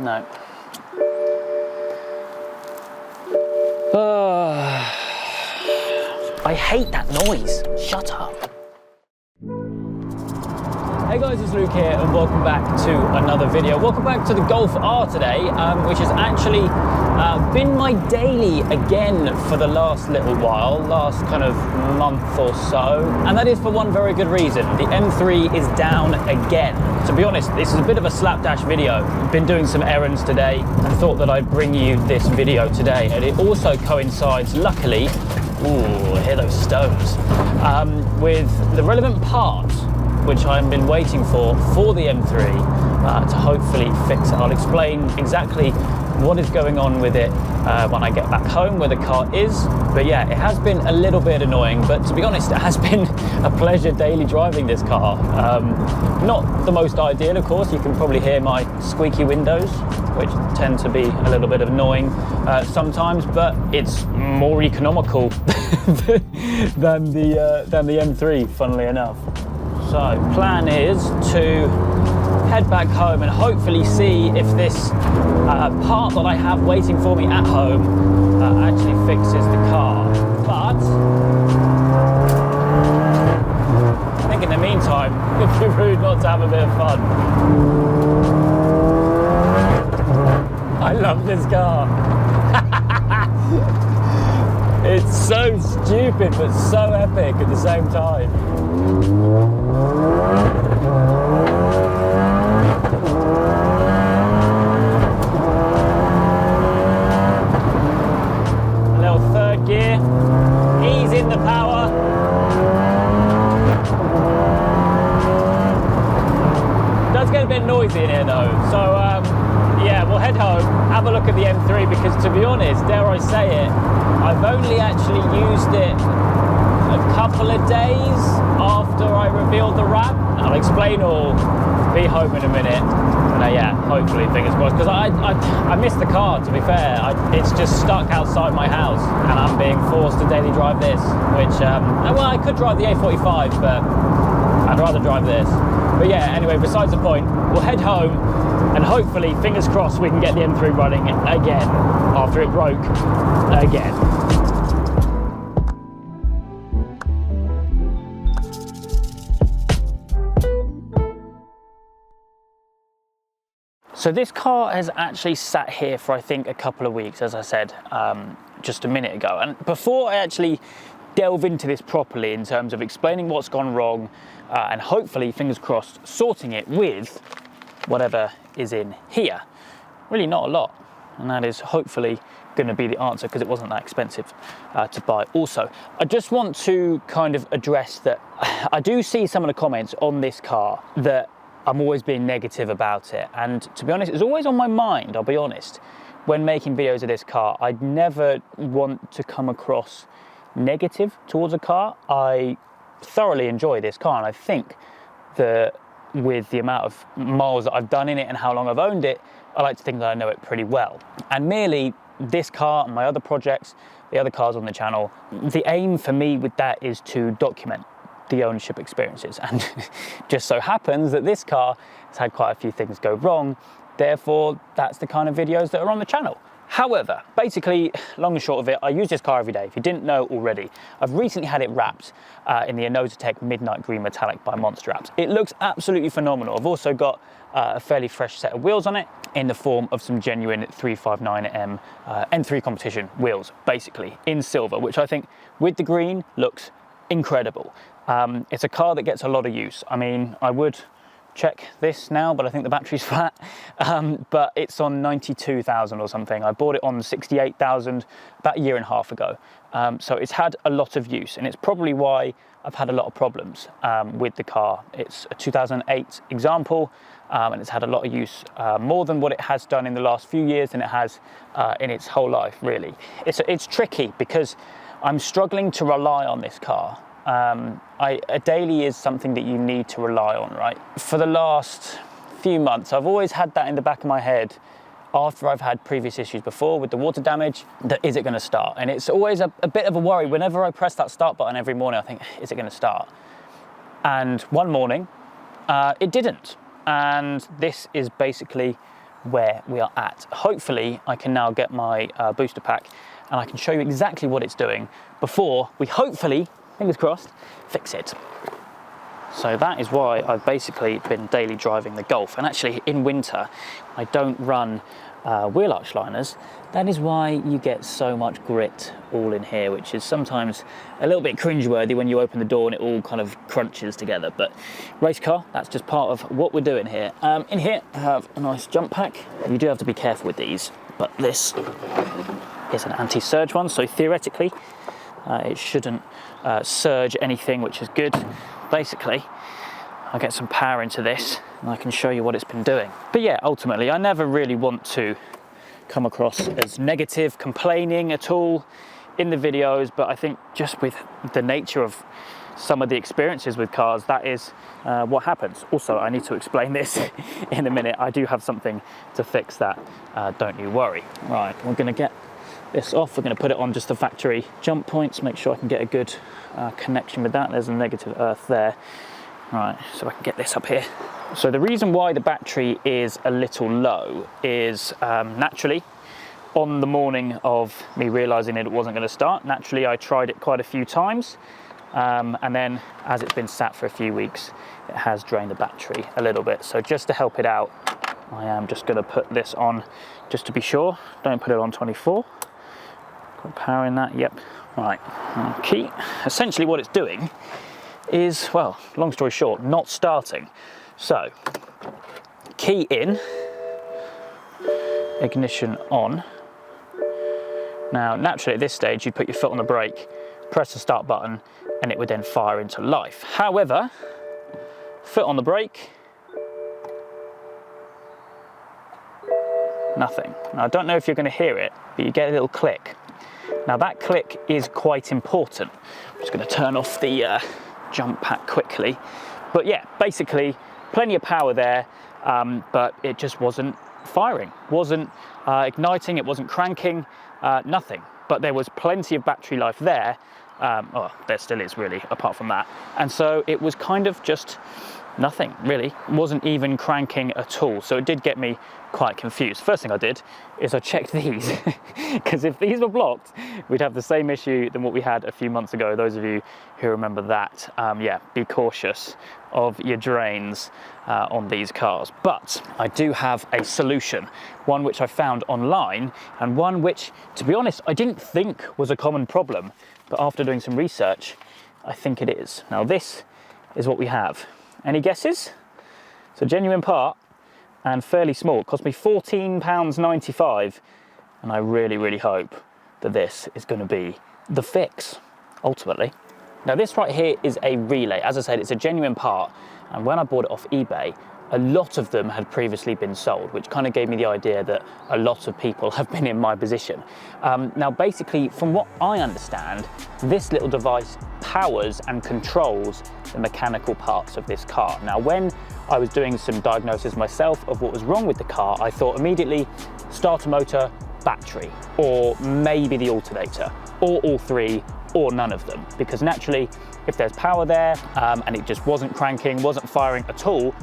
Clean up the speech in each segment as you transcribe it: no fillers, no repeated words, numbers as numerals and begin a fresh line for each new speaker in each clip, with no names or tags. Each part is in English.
No. I hate that noise. Shut up. Hey guys, it's Luke here and welcome back to another video. Welcome back to the Golf R today, which has actually been my daily again for the last little while, last kind of month or so. And that is for one very good reason. The M3 is down again. To be honest, this is a bit of a slapdash video. I've been doing some errands today and thought that I'd bring you this video today. And it also coincides, luckily, ooh, hear those stones, with the relevant part which I've been waiting for the M3 to hopefully fix it. I'll explain exactly what is going on with it when I get back home where the car is. But yeah, it has been a little bit annoying, but to be honest, it has been a pleasure daily driving this car. Not the most ideal, of course. You can probably hear my squeaky windows, which tend to be a little bit annoying sometimes, but it's more economical than the M3, funnily enough. So, plan is to head back home and hopefully see if this part that I have waiting for me at home actually fixes the car. But I think in the meantime, it'd be rude not to have a bit of fun. I love this car. It's so stupid but so epic at the same time. A little third gear, ease in the power. It does get a bit noisy in here though, so yeah, we'll head home, have a look at the M3 because to be honest, dare I say it, I've only actually used it a couple of days after I revealed the wrap. I'll explain all, be home in a minute. And yeah, hopefully, fingers crossed, because I missed the car, to be fair. It's just stuck outside my house and I'm being forced to daily drive this, which, well, I could drive the A45, but I'd rather drive this. But yeah, anyway, besides the point, we'll head home and hopefully, fingers crossed, we can get the M3 running again after it broke again. So this car has actually sat here for I think a couple of weeks, as I said just a minute ago. And before I actually delve into this properly in terms of explaining what's gone wrong and hopefully, fingers crossed, sorting it with whatever is in here, really not a lot. And that is hopefully going to be the answer because it wasn't that expensive to buy. Also, I just want to kind of address that I do see some of the comments on this car that I'm always being negative about it. And to be honest, it's always on my mind, I'll be honest. When making videos of this car, I'd never want to come across negative towards a car. I thoroughly enjoy this car, and I think that with the amount of miles that I've done in it and how long I've owned it, I like to think that I know it pretty well. And merely this car and my other projects, the other cars on the channel, the aim for me with that is to document the ownership experiences, and just so happens that this car has had quite a few things go wrong, therefore that's the kind of videos that are on the channel. However, basically, long and short of it, I use this car every day. If you didn't know already, I've recently had it wrapped in the E92 Midnight Green Metallic by Monster Wraps. It looks absolutely phenomenal. I've also got a fairly fresh set of wheels on it in the form of some genuine 359M M3 competition wheels, basically in silver, which I think with the green looks incredible. It's a car that gets a lot of use. I mean, I would check this now, but I think the battery's flat. But it's on 92,000 or something. I bought it on 68,000 about a year and a half ago. So it's had a lot of use, and it's probably why I've had a lot of problems with the car. It's a 2008 example, and it's had a lot of use, more than what it has done in the last few years than it has in its whole life, really. It's tricky because I'm struggling to rely on this car. A daily is something that you need to rely on, right? For the last few months, I've always had that in the back of my head after I've had previous issues before with the water damage, that is it going to start? And it's always a bit of a worry. Whenever I press that start button every morning, I think, is it going to start? And one morning, it didn't. And this is basically where we are at. Hopefully I can now get my booster pack and I can show you exactly what it's doing before we hopefully, fingers crossed, fix it. So that is why I've basically been daily driving the Golf. And actually in winter, I don't run wheel arch liners. That is why you get so much grit all in here, which is sometimes a little bit cringeworthy when you open the door and it all kind of crunches together. But race car, that's just part of what we're doing here. In here, I have a nice jump pack. You do have to be careful with these, but this is an anti-surge one. So theoretically, it shouldn't surge anything, which is good. Basically, I'll get some power into this and I can show you what it's been doing. But yeah, ultimately, I never really want to come across as negative, complaining at all in the videos, but I think just with the nature of some of the experiences with cars, that is what happens. Also, I need to explain this in a minute. I do have something to fix that, don't you worry. Right, we're gonna get this off. We're gonna put it on just the factory jump points, make sure I can get a good connection with that. There's a negative earth there. Right, so I can get this up here. So the reason why the battery is a little low is naturally on the morning of me realizing that it wasn't going to start, naturally I tried it quite a few times, and then as it's been sat for a few weeks, it has drained the battery a little bit. So just to help it out, I am just going to put this on just to be sure. Don't put it on 24. Got power in that, yep. Right, key. Essentially what it's doing is, well, long story short, not starting. So, key in, ignition on. Now, naturally at this stage, you'd put your foot on the brake, press the start button, and it would then fire into life. However, foot on the brake, nothing. Now, I don't know if you're going to hear it, but you get a little click. Now, that click is quite important. I'm just going to turn off the jump pack quickly. But yeah, basically, plenty of power there, but it just wasn't firing, wasn't igniting, it wasn't cranking, nothing. But there was plenty of battery life there. Oh, there still is really, apart from that. And so it was kind of just nothing, really. Wasn't even cranking at all. So it did get me quite confused. First thing I did is I checked these, because if these were blocked, we'd have the same issue than what we had a few months ago. Those of you who remember that, yeah, be cautious of your drains on these cars. But I do have a solution, one which I found online, and one which, to be honest, I didn't think was a common problem, but after doing some research, I think it is. Now this is what we have. Any guesses? It's a genuine part and fairly small. It cost me £14.95, and I really, really hope that this is going to be the fix, ultimately. Now this right here is a relay. As I said, it's a genuine part, and when I bought it off eBay, a lot of them had previously been sold, which kind of gave me the idea that a lot of people have been in my position. Now basically, from what I understand, this little device powers and controls the mechanical parts of this car. Now when I was doing some diagnosis myself of what was wrong with the car, I thought immediately starter motor, battery, or maybe the alternator, or all three, or none of them. Because naturally, if there's power there and it just wasn't cranking, wasn't firing at all,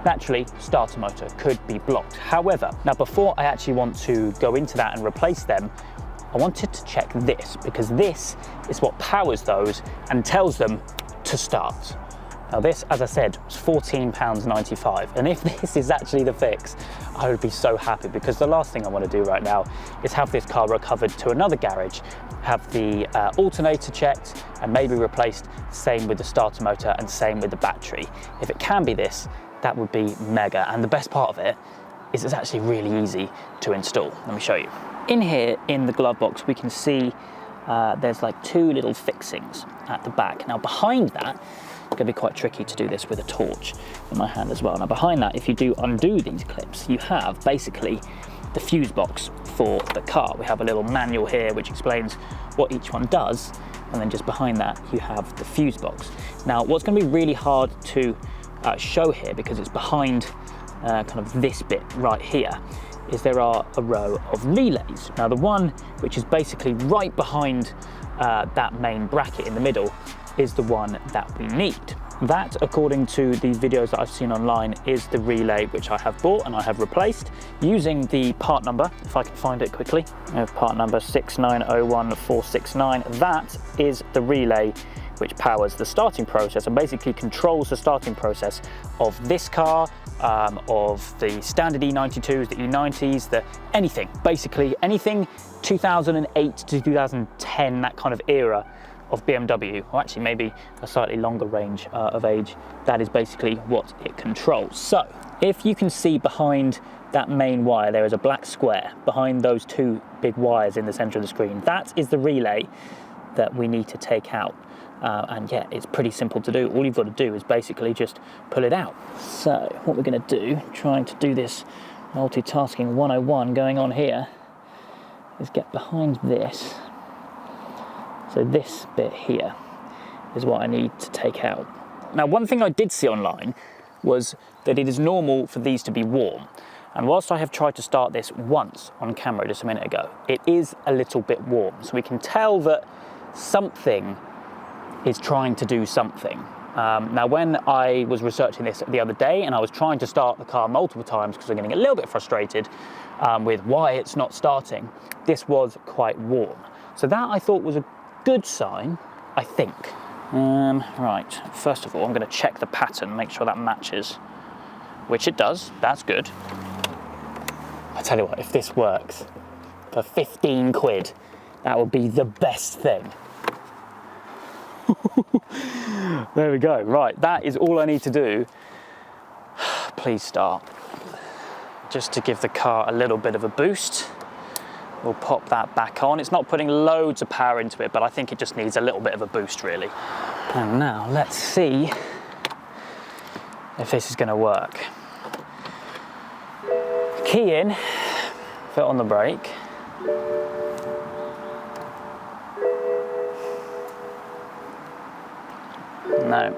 naturally starter motor could be blocked. However, now before I actually want to go into that and replace them, I wanted to check this, because this is what powers those and tells them to start. Now this, as I said, was £14.95, and if this is actually the fix, I would be so happy, because the last thing I want to do right now is have this car recovered to another garage, have the alternator checked and maybe replaced, same with the starter motor and same with the battery. If it can be this, that would be mega. And the best part of it is it's actually really easy to install. Let me show you. In here, in the glove box, we can see there's like two little fixings at the back. Now behind that, it's gonna be quite tricky to do this with a torch in my hand as well. Now behind that, if you do undo these clips, you have basically the fuse box for the car. We have a little manual here which explains what each one does, and then just behind that you have the fuse box. Now what's going to be really hard to show here, because it's behind kind of this bit right here, is there are a row of relays. Now the one which is basically right behind that main bracket in the middle is the one that we need. That, according to the videos that I've seen online, is the relay which I have bought and I have replaced using the part number, if I can find it quickly. I have part number 6901469. That is the relay which powers the starting process and basically controls the starting process of this car, of the standard E92s, the E90s, anything, basically anything 2008 to 2010, that kind of era of BMW, or actually maybe a slightly longer range of age. That is basically what it controls. So if you can see behind that main wire, there is a black square behind those two big wires in the center of the screen. That is the relay that we need to take out. And yeah, it's pretty simple to do. All you've got to do is basically just pull it out. So what we're going to do, trying to do this multitasking 101 going on here, is get behind this. So this bit here is what I need to take out. Now, one thing I did see online was that it is normal for these to be warm. And whilst I have tried to start this once on camera just a minute ago, it is a little bit warm. So we can tell that something is trying to do something. Now, when I was researching this the other day and I was trying to start the car multiple times because I'm getting a little bit frustrated with why it's not starting, this was quite warm. So that I thought was a good sign, I think. Right, first of all, I'm going to check the pattern, make sure that matches, which it does. That's good. I tell you what, if this works for 15 quid, that would be the best thing. There we go. Right, that is all I need to do. Please start. Just to give the car a little bit of a boost. We'll pop that back on. It's not putting loads of power into it, but I think it just needs a little bit of a boost, really. And now let's see if this is going to work. Key in, foot on the brake. No.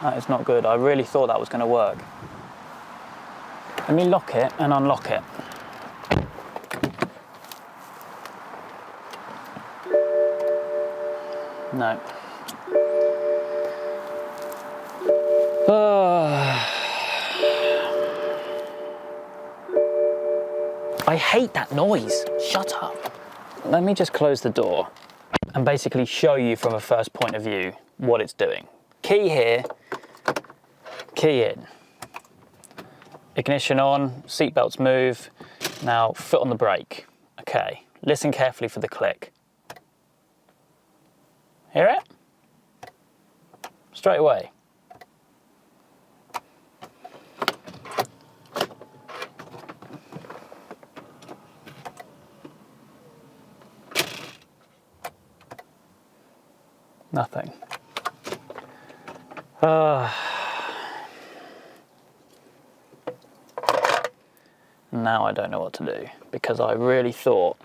That is not good. I really thought that was going to work. Let me lock it and unlock it. No. I hate that noise. Shut up. Let me just close the door and basically show you from a first point of view what it's doing. Key here, key in. Ignition on, seatbelts move. Now foot on the brake. Okay, listen carefully for the click. Hear it? Straight away. Nothing. Now I don't know what to do because I really thought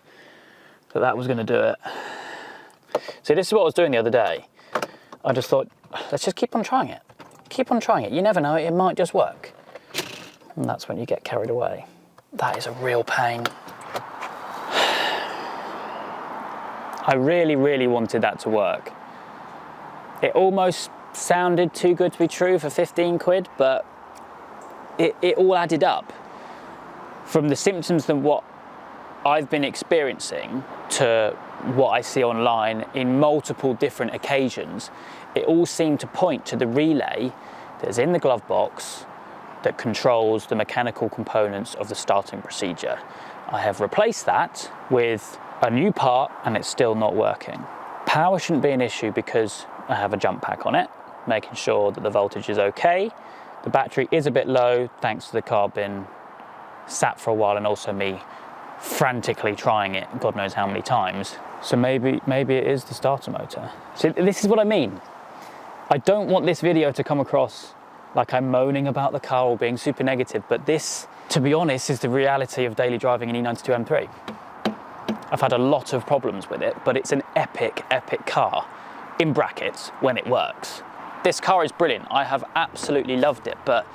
that that was going to do it. See, this is what I was doing the other day. I just thought, let's just keep on trying it. Keep on trying it. You never know, it might just work. And that's when you get carried away. That is a real pain. I really, really wanted that to work. It almost sounded too good to be true for 15 quid, but it all added up. From the symptoms than what I've been experiencing to what I see online in multiple different occasions, it all seemed to point to the relay that's in the glove box that controls the mechanical components of the starting procedure. I have replaced that with a new part and it's still not working. Power shouldn't be an issue because I have a jump pack on it, making sure that the voltage is okay. The battery is a bit low thanks to the car being sat for a while and also me frantically trying it God knows how many times. So maybe it is the starter motor. See, this is what I mean. I don't want this video to come across like I'm moaning about the car or being super negative, but this, to be honest, is the reality of daily driving an E92 M3. I've had a lot of problems with it, but it's an epic, epic car, in brackets, when it works. This car is brilliant. I have absolutely loved it, but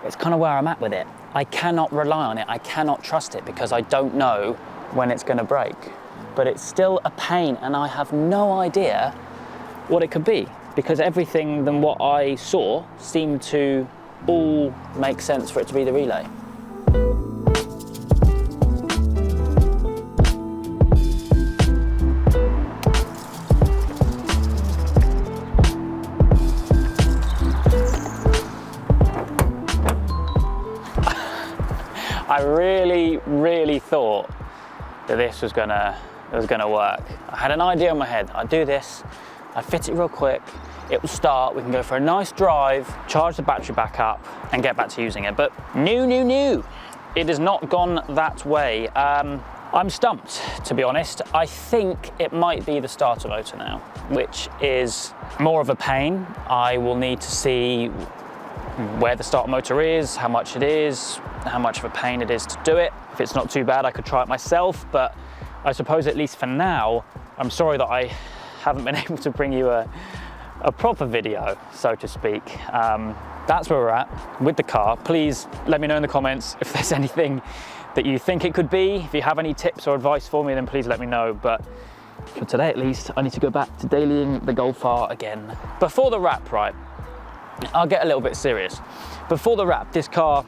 it's kind of where I'm at with it. I cannot rely on it. I cannot trust it because I don't know when it's going to break. But it's still a pain, and I have no idea what it could be, because everything than what I saw seemed to all make sense for it to be the relay. I really thought that this was gonna work. I had an idea in my head. I'd do this, I'd fit it real quick, it will start, we can go for a nice drive, charge the battery back up and get back to using it. But no. It has not gone that way. I'm stumped, to be honest. I think it might be the starter motor now, which is more of a pain. I will need to see where the starter motor is, how much it is, how much of a pain it is to do it. If it's not too bad, I could try it myself, but I suppose at least for now, I'm sorry that I haven't been able to bring you a proper video, so to speak. That's where we're at with the car. Please let me know in the comments if there's anything that you think it could be. If you have any tips or advice for me, then please let me know. But for today at least, I need to go back to dailying the Golf R again. Before the wrap, right, I'll get a little bit serious. Before the wrap, this car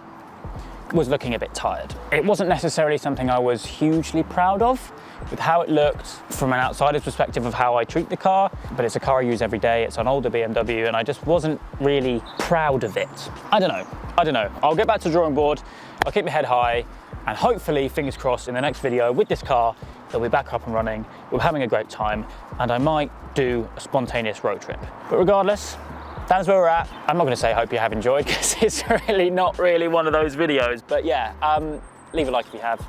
was looking a bit tired. It wasn't necessarily something I was hugely proud of with how it looked from an outsider's perspective of how I treat the car, but it's a car I use every day. It's an older BMW, and I just wasn't really proud of it. I don't know. I'll get back to the drawing board. I'll keep my head high, and hopefully, fingers crossed, in the next video with this car, it'll be back up and running. We're having a great time, and I might do a spontaneous road trip. But regardless, that's where we're at. I'm not gonna say I hope you have enjoyed, because it's really not really one of those videos. But yeah, leave a like if you have,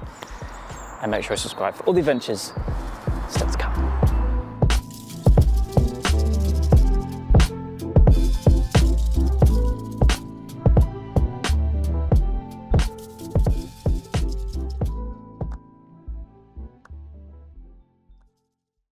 and make sure you subscribe for all the adventures still to come.